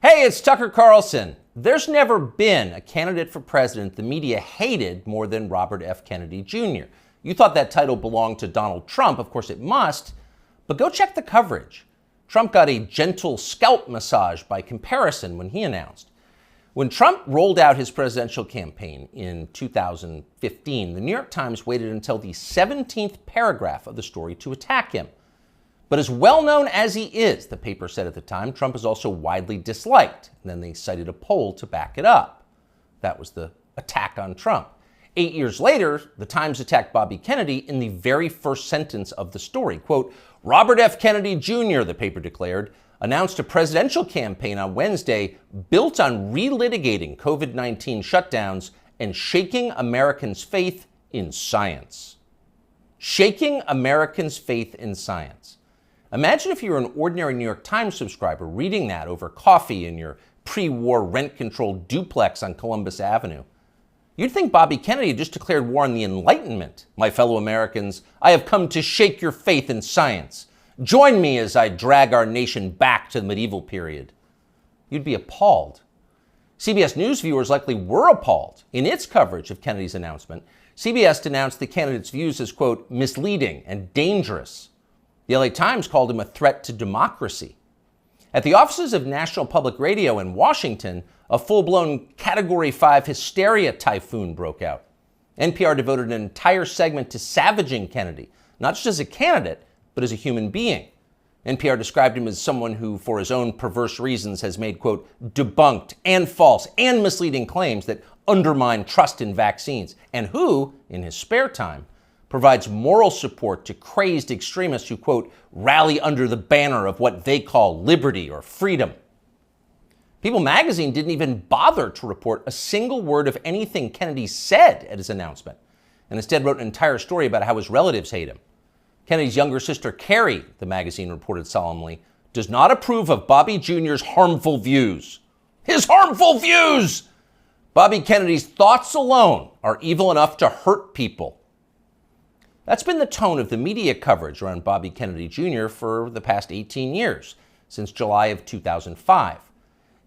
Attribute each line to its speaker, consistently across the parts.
Speaker 1: Hey, it's Tucker Carlson. There's never been a candidate for president the media hated more than Robert F. Kennedy Jr. You thought that title belonged to Donald Trump. Of course it must, but go check the coverage. Trump got a gentle scalp massage by comparison when he announced. When Trump rolled out his presidential campaign in 2015, the New York Times waited until the 17th paragraph of the story to attack him. But as well known as he is, the paper said at the time, Trump is also widely disliked. And then they cited a poll to back it up. That was the attack on Trump. 8 years later, the Times attacked Bobby Kennedy in the very first sentence of the story. Quote, Robert F. Kennedy Jr., the paper declared, announced a presidential campaign on Wednesday built on relitigating COVID-19 shutdowns and shaking Americans' faith in science. Shaking Americans' faith in science. Imagine if you were an ordinary New York Times subscriber reading that over coffee in your pre-war rent-controlled duplex on Columbus Avenue. You'd think Bobby Kennedy just declared war on the Enlightenment. My fellow Americans, I have come to shake your faith in science. Join me as I drag our nation back to the medieval period. You'd be appalled. CBS News viewers likely were appalled. In its coverage of Kennedy's announcement, CBS denounced the candidate's views as, quote, misleading and dangerous. The LA Times called him a threat to democracy. At the offices of National Public Radio in Washington, a full-blown Category 5 hysteria typhoon broke out. NPR devoted an entire segment to savaging Kennedy, not just as a candidate, but as a human being. NPR described him as someone who, for his own perverse reasons, has made, quote, debunked and false and misleading claims that undermine trust in vaccines, and who, in his spare time, provides moral support to crazed extremists who, quote, rally under the banner of what they call liberty or freedom. People magazine didn't even bother to report a single word of anything Kennedy said at his announcement, and instead wrote an entire story about how his relatives hate him. Kennedy's younger sister, Carrie, the magazine reported solemnly, does not approve of Bobby Jr.'s harmful views. His harmful views! Bobby Kennedy's thoughts alone are evil enough to hurt people. That's been the tone of the media coverage around Bobby Kennedy Jr. for the past 18 years, since July of 2005.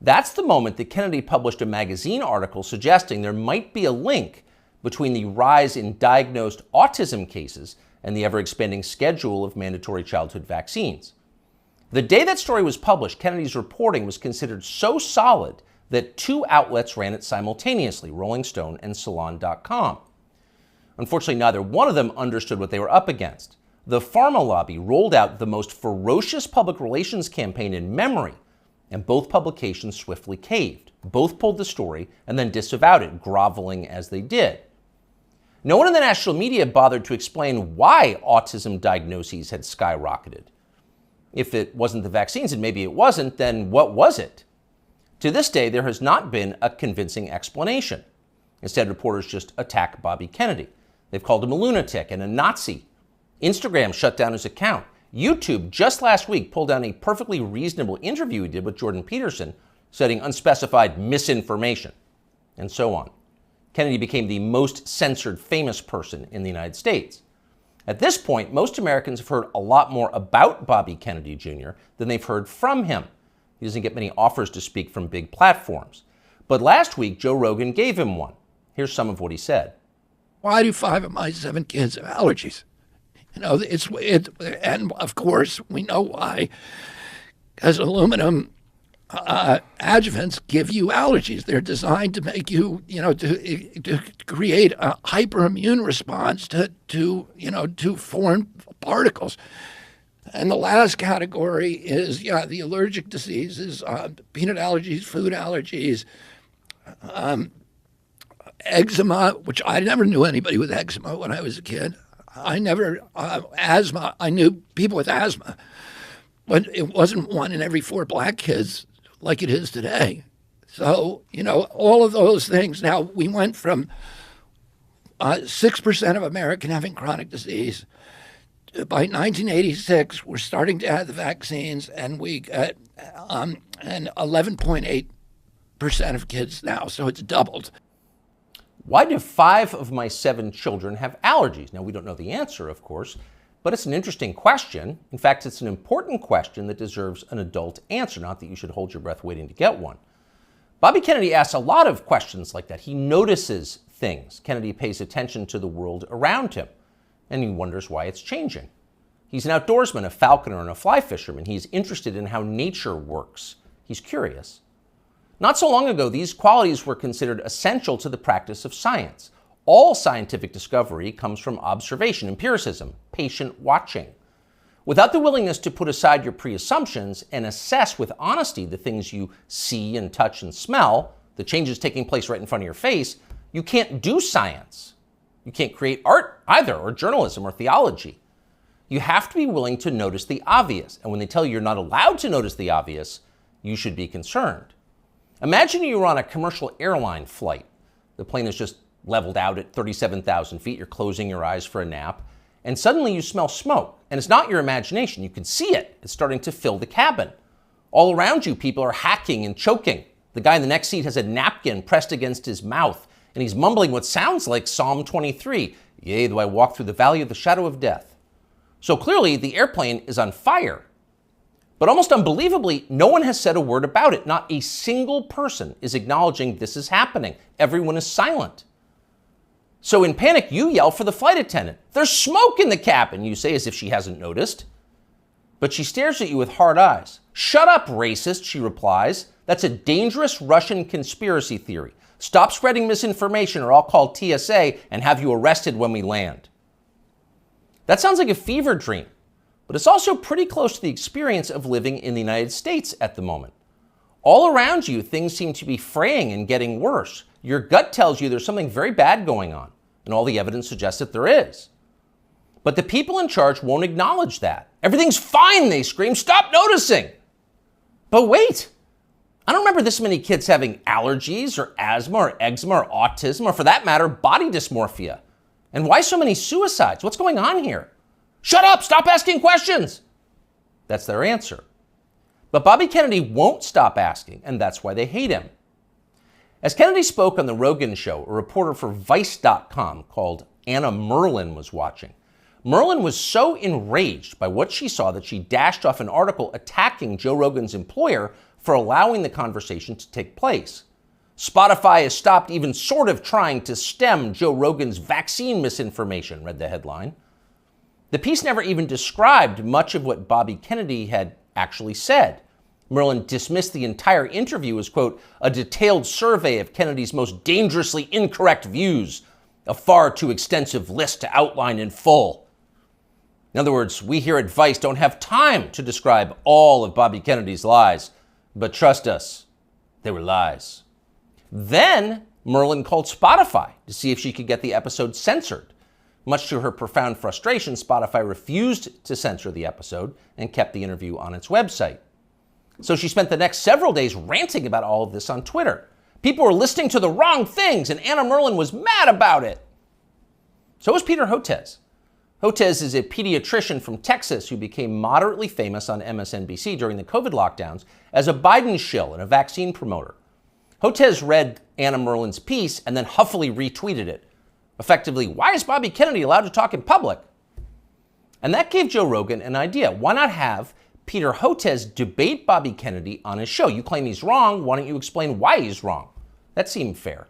Speaker 1: That's the moment that Kennedy published a magazine article suggesting there might be a link between the rise in diagnosed autism cases and the ever-expanding schedule of mandatory childhood vaccines. The day that story was published, Kennedy's reporting was considered so solid that two outlets ran it simultaneously, Rolling Stone and Salon.com. Unfortunately, neither one of them understood what they were up against. The pharma lobby rolled out the most ferocious public relations campaign in memory, and both publications swiftly caved. Both pulled the story and then disavowed it, groveling as they did. No one in the national media bothered to explain why autism diagnoses had skyrocketed. If it wasn't the vaccines, and maybe it wasn't, then what was it? To this day, there has not been a convincing explanation. Instead, reporters just attack Bobby Kennedy. They've called him a lunatic and a Nazi. Instagram shut down his account. YouTube just last week pulled down a perfectly reasonable interview he did with Jordan Peterson, citing unspecified misinformation, and so on. Kennedy became the most censored famous person in the United States. At this point, most Americans have heard a lot more about Bobby Kennedy Jr. than they've heard from him. He doesn't get many offers to speak from big platforms. But last week, Joe Rogan gave him one. Here's some of what he said.
Speaker 2: Why do 5 of my 7 kids have allergies? You know, and of course we know why, because aluminum adjuvants give you allergies. They're designed to make you, to create a hyperimmune response to foreign particles. And the last category is, the allergic diseases, peanut allergies, food allergies, eczema, which I never knew anybody with eczema when I was a kid. I never, asthma, I knew people with asthma, but it wasn't 1 in every 4 black kids like it is today. So, all of those things. Now, we went from 6% of American having chronic disease. By 1986, we're starting to add the vaccines, and we get and 11.8% of kids now, so it's doubled.
Speaker 1: Why do 5 of my 7 children have allergies? Now, we don't know the answer, of course, But it's an interesting question. In fact, it's an important question that deserves an adult answer, not that you should hold your breath waiting to get one. Bobby Kennedy asks a lot of questions like that. He notices things. Kennedy pays attention to the world around him, and he wonders why it's changing. He's an outdoorsman, a falconer, and a fly fisherman. He's interested in how nature works. He's curious. Not so long ago, these qualities were considered essential to the practice of science. All scientific discovery comes from observation, empiricism, patient watching. Without the willingness to put aside your pre-assumptions and assess with honesty the things you see and touch and smell, the changes taking place right in front of your face, you can't do science. You can't create art either, or journalism, or theology. You have to be willing to notice the obvious. And when they tell you you're not allowed to notice the obvious, you should be concerned. Imagine you were on a commercial airline flight. The plane is just leveled out at 37,000 feet. You're closing your eyes for a nap. And suddenly you smell smoke. And it's not your imagination. You can see it. It's starting to fill the cabin. All around you, people are hacking and choking. The guy in the next seat has a napkin pressed against his mouth, and he's mumbling what sounds like Psalm 23. Yea, though I walk through the valley of the shadow of death. So clearly, the airplane is on fire. But almost unbelievably, no one has said a word about it. Not a single person is acknowledging this is happening. Everyone is silent. So in panic, you yell for the flight attendant. There's smoke in the cabin, you say, as if she hasn't noticed. But she stares at you with hard eyes. Shut up, racist, she replies. That's a dangerous Russian conspiracy theory. Stop spreading misinformation or I'll call TSA and have you arrested when we land. That sounds like a fever dream, but it's also pretty close to the experience of living in the United States at the moment. All around you, things seem to be fraying and getting worse. Your gut tells you there's something very bad going on, and all the evidence suggests that there is. But the people in charge won't acknowledge that. Everything's fine, they scream. Stop noticing. But wait, I don't remember this many kids having allergies or asthma or eczema or autism or, for that matter, body dysmorphia. And why so many suicides? What's going on here? Shut up, stop asking questions. That's their answer. But Bobby Kennedy won't stop asking, and that's why they hate him. As Kennedy spoke on The Rogan Show, a reporter for Vice.com called Anna Merlin was watching. Merlin was so enraged by what she saw that she dashed off an article attacking Joe Rogan's employer for allowing the conversation to take place. Spotify has stopped even sort of trying to stem Joe Rogan's vaccine misinformation, read the headline. The piece never even described much of what Bobby Kennedy had actually said. Merlin dismissed the entire interview as, quote, a detailed survey of Kennedy's most dangerously incorrect views, a far too extensive list to outline in full. In other words, we here at Vice don't have time to describe all of Bobby Kennedy's lies, but trust us, they were lies. Then Merlin called Spotify to see if she could get the episode censored. Much to her profound frustration, Spotify refused to censor the episode and kept the interview on its website. So she spent the next several days ranting about all of this on Twitter. People were listening to the wrong things, and Anna Merlin was mad about it. So was Peter Hotez. Hotez is a pediatrician from Texas who became moderately famous on MSNBC during the COVID lockdowns as a Biden shill and a vaccine promoter. Hotez read Anna Merlin's piece and then huffily retweeted it. Effectively, why is Bobby Kennedy allowed to talk in public? And that gave Joe Rogan an idea. Why not have Peter Hotez debate Bobby Kennedy on his show? You claim he's wrong. Why don't you explain why he's wrong? That seemed fair.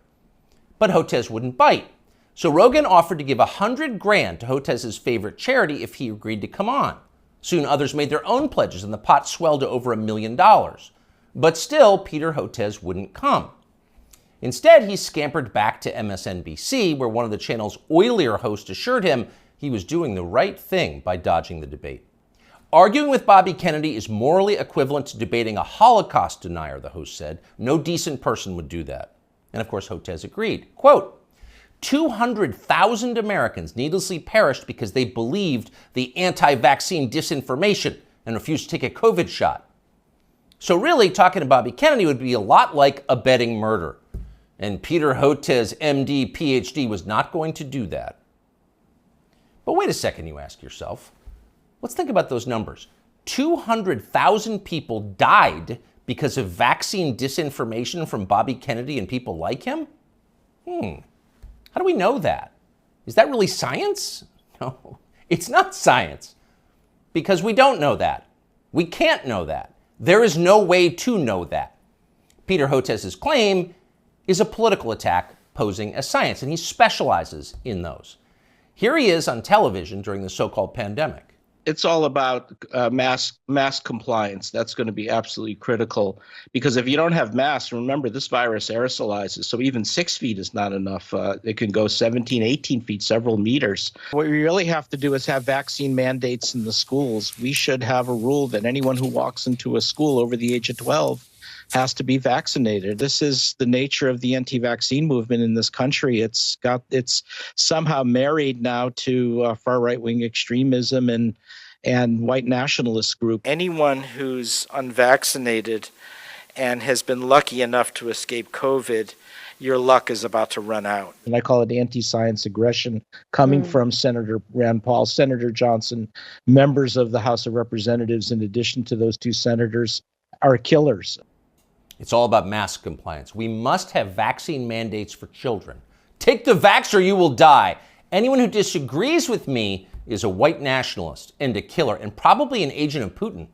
Speaker 1: But Hotez wouldn't bite. So Rogan offered to give $100,000 to Hotez's favorite charity if he agreed to come on. Soon others made their own pledges and the pot swelled to over $1 million. But still, Peter Hotez wouldn't come. Instead, he scampered back to MSNBC, where one of the channel's oilier hosts assured him he was doing the right thing by dodging the debate. Arguing with Bobby Kennedy is morally equivalent to debating a Holocaust denier, the host said. No decent person would do that. And of course, Hotez agreed. Quote, 200,000 Americans needlessly perished because they believed the anti-vaccine disinformation and refused to take a COVID shot. So really, talking to Bobby Kennedy would be a lot like abetting murder. And Peter Hotez, MD, PhD, was not going to do that. But wait a second, you ask yourself. Let's think about those numbers. 200,000 people died because of vaccine disinformation from Bobby Kennedy and people like him? How do we know that? Is that really science? No, It's not science, because we don't know that. We can't know that. There is no way to know that. Peter Hotez's claim is a political attack posing as science, and he specializes in those. Here he is on television during the so-called pandemic.
Speaker 3: It's all about mask compliance. That's going to be absolutely critical, because if you don't have masks, remember, this virus aerosolizes. So even 6 feet is not enough. It can go 17, 18 feet, several meters. What we really have to do is have vaccine mandates in the schools. We should have a rule that anyone who walks into a school over the age of 12 has to be vaccinated. This is the nature of the anti-vaccine movement in this country. It's somehow married now to far right-wing extremism and white nationalist group. Anyone who's unvaccinated and has been lucky enough to escape COVID, your luck is about to run out. And I call it anti-science aggression coming from Senator Rand Paul, Senator Johnson, members of the House of Representatives, in addition to those two senators, are killers.
Speaker 1: It's all about mask compliance. We must have vaccine mandates for children. Take the vax or you will die. Anyone who disagrees with me is a white nationalist and a killer, and probably an agent of Putin.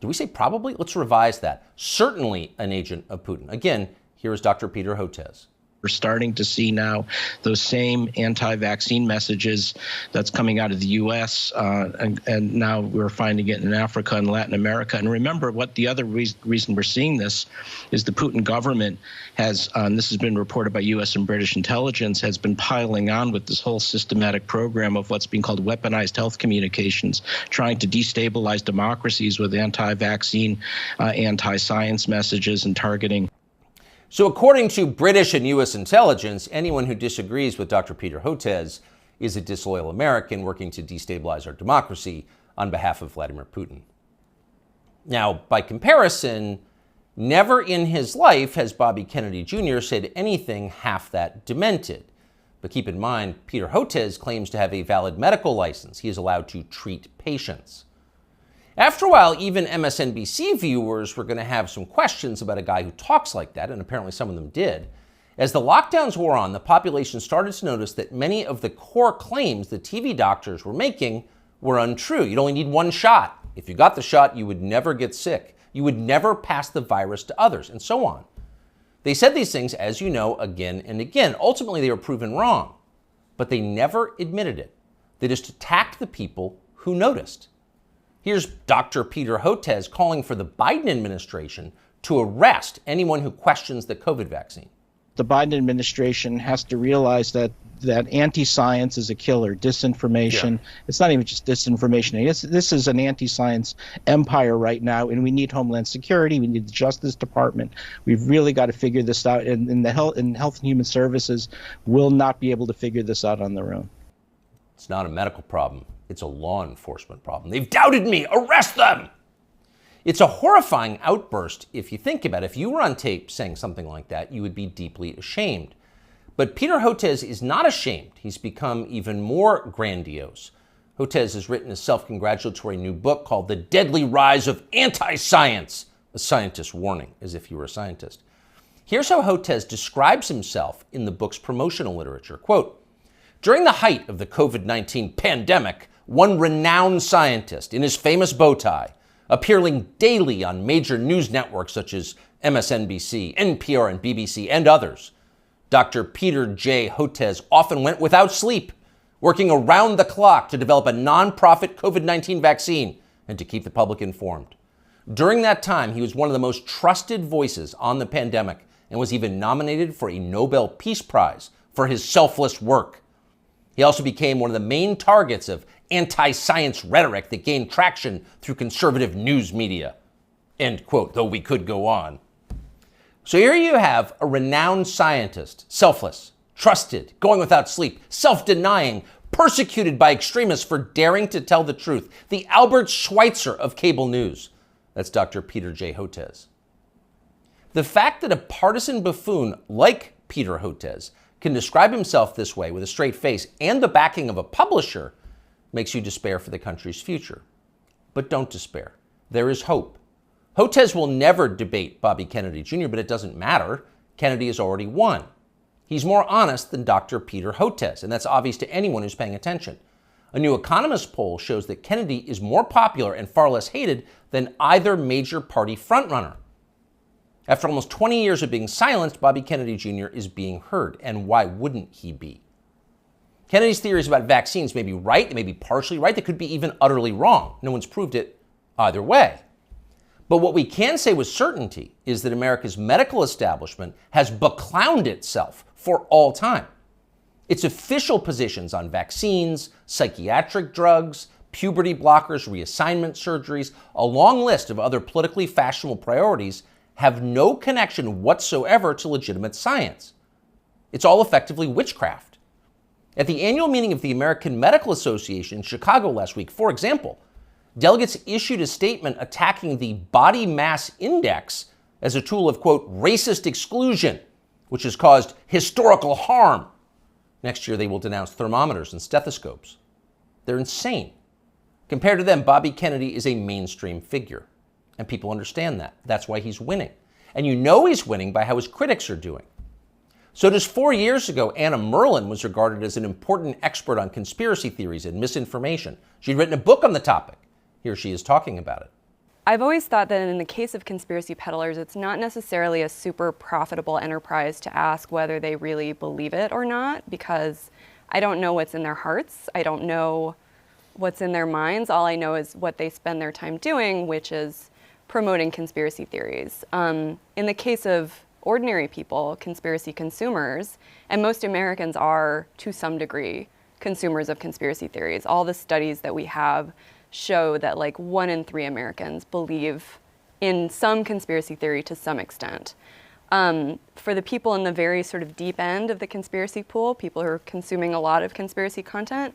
Speaker 1: Do we say probably? Let's revise that. Certainly an agent of Putin. Again, here is Dr. Peter Hotez. We're starting to see now those same anti-vaccine messages that's coming out of the U.S. And now we're finding it in Africa and Latin America. And remember, what the other reason we're seeing this is the Putin government has, and this has been reported by U.S. and British intelligence, has been piling on with this whole systematic program of what's being called weaponized health communications, trying to destabilize democracies with anti-vaccine, anti-science messages and targeting. So according to British and U.S. intelligence, anyone who disagrees with Dr. Peter Hotez is a disloyal American working to destabilize our democracy on behalf of Vladimir Putin. Now, by comparison, never in his life has Bobby Kennedy Jr. said anything half that demented. But keep in mind, Peter Hotez claims to have a valid medical license. He is allowed to treat patients. After a while, even MSNBC viewers were going to have some questions about a guy who talks like that, and apparently some of them did. As the lockdowns wore on, the population started to notice that many of the core claims the TV doctors were making were untrue. You'd only need one shot. If you got the shot, you would never get sick. You would never pass the virus to others, and so on. They said these things, as you know, again and again. Ultimately, they were proven wrong, but they never admitted it. They just attacked the people who noticed. Here's Dr. Peter Hotez calling for the Biden administration to arrest anyone who questions the COVID vaccine. The Biden administration has to realize that anti-science is a killer, disinformation. Yeah. It's not even just disinformation. This is an anti-science empire right now, and we need Homeland Security. We need the Justice Department. We've really got to figure this out, and the Health and Human Services will not be able to figure this out on their own. It's not a medical problem. It's a law enforcement problem. They've doubted me. Arrest them! It's a horrifying outburst if you think about it. If you were on tape saying something like that, you would be deeply ashamed. But Peter Hotez is not ashamed. He's become even more grandiose. Hotez has written a self-congratulatory new book called The Deadly Rise of Anti-Science, a scientist's warning, as if you were a scientist. Here's how Hotez describes himself in the book's promotional literature. Quote, during the height of the COVID-19 pandemic, one renowned scientist in his famous bow tie, appearing daily on major news networks such as MSNBC, NPR, and BBC, and others, Dr. Peter J. Hotez often went without sleep, working around the clock to develop a nonprofit COVID-19 vaccine and to keep the public informed. During that time, he was one of the most trusted voices on the pandemic and was even nominated for a Nobel Peace Prize for his selfless work. He also became one of the main targets of anti-science rhetoric that gained traction through conservative news media. End quote, though we could go on. So here you have a renowned scientist, selfless, trusted, going without sleep, self-denying, persecuted by extremists for daring to tell the truth. The Albert Schweitzer of cable news. That's Dr. Peter J. Hotez. The fact that a partisan buffoon like Peter Hotez can describe himself this way with a straight face and the backing of a publisher makes you despair for the country's future. But don't despair. There is hope. Hotez will never debate Bobby Kennedy Jr., but it doesn't matter. Kennedy has already won. He's more honest than Dr. Peter Hotez, and that's obvious to anyone who's paying attention. A New Economist poll shows that Kennedy is more popular and far less hated than either major party frontrunner. After almost 20 years of being silenced, Bobby Kennedy Jr. is being heard. And why wouldn't he be? Kennedy's theories about vaccines may be right, they may be partially right, they could be even utterly wrong. No one's proved it either way. But what we can say with certainty is that America's medical establishment has beclowned itself for all time. Its official positions on vaccines, psychiatric drugs, puberty blockers, reassignment surgeries, a long list of other politically fashionable priorities have no connection whatsoever to legitimate science. It's all effectively witchcraft. At the annual meeting of the American Medical Association in Chicago last week, for example, delegates issued a statement attacking the body mass index as a tool of, quote, racist exclusion, which has caused historical harm. Next year, they will denounce thermometers and stethoscopes. They're insane. Compared to them, Bobby Kennedy is a mainstream figure. And people understand that. That's why he's winning. And you know he's winning by how his critics are doing. So just 4 years ago, Anna Merlan was regarded as an important expert on conspiracy theories and misinformation. She'd written a book on the topic. Here she is talking about it.
Speaker 4: I've always thought that in the case of conspiracy peddlers, it's not necessarily a super profitable enterprise to ask whether they really believe it or not, because I don't know what's in their hearts. I don't know what's in their minds. All I know is what they spend their time doing, which is promoting conspiracy theories. In the case of ordinary people, conspiracy consumers, and most Americans are, to some degree, consumers of conspiracy theories. All the studies that we have show that like 1 in 3 Americans believe in some conspiracy theory to some extent. For the people in the very sort of deep end of the conspiracy pool, people who are consuming a lot of conspiracy content,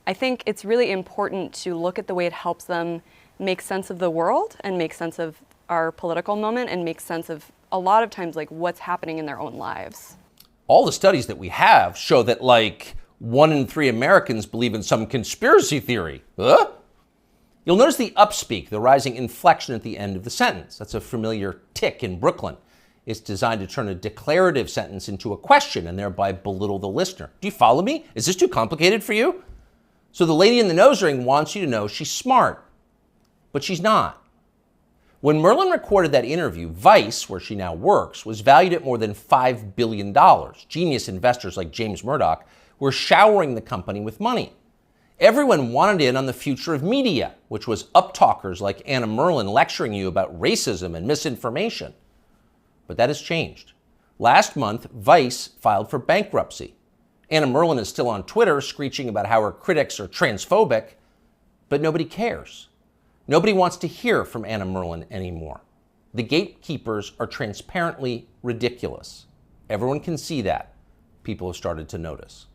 Speaker 4: I think it's really important to look at the way it helps them make sense of the world and make sense of our political moment and make sense of a lot of times like what's happening in their own lives.
Speaker 1: All the studies that we have show that like 1 in 3 Americans believe in some conspiracy theory. Huh? You'll notice the upspeak, the rising inflection at the end of the sentence. That's a familiar tick in Brooklyn. It's designed to turn a declarative sentence into a question and thereby belittle the listener. Do you follow me? Is this too complicated for you? So the lady in the nose ring wants you to know she's smart, but she's not. When Merlan recorded that interview, Vice, where she now works, was valued at more than $5 billion. Genius investors like James Murdoch were showering the company with money. Everyone wanted in on the future of media, which was uptalkers like Anna Merlan lecturing you about racism and misinformation. But that has changed. Last month, Vice filed for bankruptcy. Anna Merlan is still on Twitter screeching about how her critics are transphobic, but nobody cares. Nobody wants to hear from Anna Merlan anymore. The gatekeepers are transparently ridiculous. Everyone can see that. People have started to notice.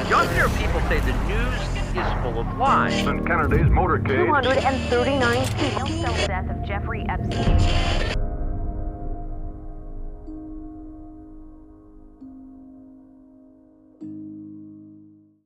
Speaker 5: Younger people say the news is full of lies.
Speaker 6: Kennedy's motorcade.
Speaker 7: 239 people. Cell death of Jeffrey Epstein.